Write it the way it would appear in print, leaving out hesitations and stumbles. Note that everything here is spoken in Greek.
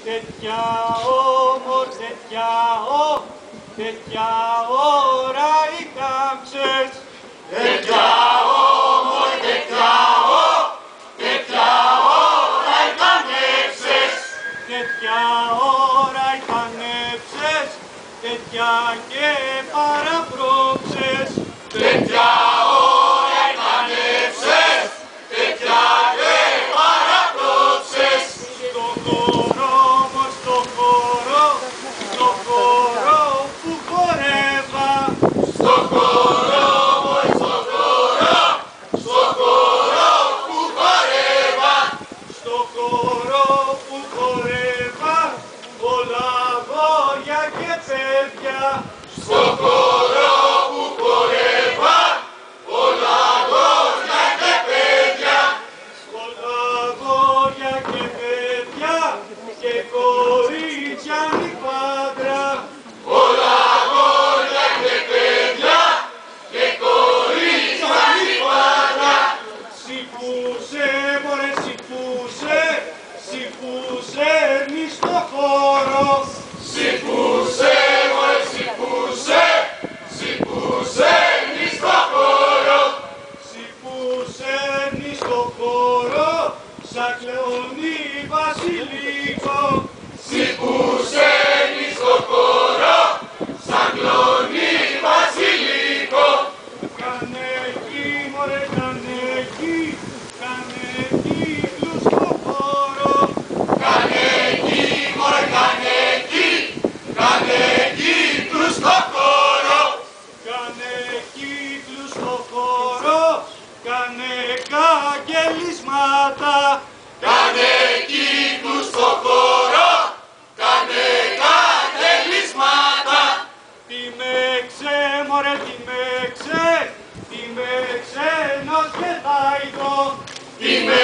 Τέτοια τέτοια ώρα οι κάμψες. Τέτοια ώρα οι κανέψες. Τέτοια ώρα οι κανέψες, τέτοια και παραπρόψες. Τέτοια ώρα οι κανέψες, τέτοια και παραπρόψες. Στο χώρο που χορεύα, Στο χώρο που χορεύα, στο χώρο που χορεύα, πολλά αγόρια και παιδιά. στο χώρο που χορεύα, πολλά αγόρια και παιδιά. Πολλά αγόρια και παιδιά και κορίτσια νυχπάντρα. Πολλά αγόρια και παιδιά και κορίτσια νυχπάντρα. Σηκούσε, μωρέ σηκούσε, σηκούσε μη στο χώρο. Σηκούσε, μωρέ σηκούσε, σηκούσε μη στο χώρο. Σηκούσε μη στο χώρο, σαν κλεονί βασιλικό. Σηκούσε μη στο χώρο, σαν κλονί βασιλικό. Κάνε εκεί, μωρέ κάνε εκεί κύκλους στο χώρο. Κάνε εκεί, μωρέ κάνε εκεί κύκλους στο χώρο. Κάνε κύκλους στο χώρο, κάνε καγγελίσματα. Κάνε κύκλους στο χώρο, κάνε καγγελίσματα. Τιμέξε, μωρέ τιμέξε, ενός γεδάιδο. Είμαι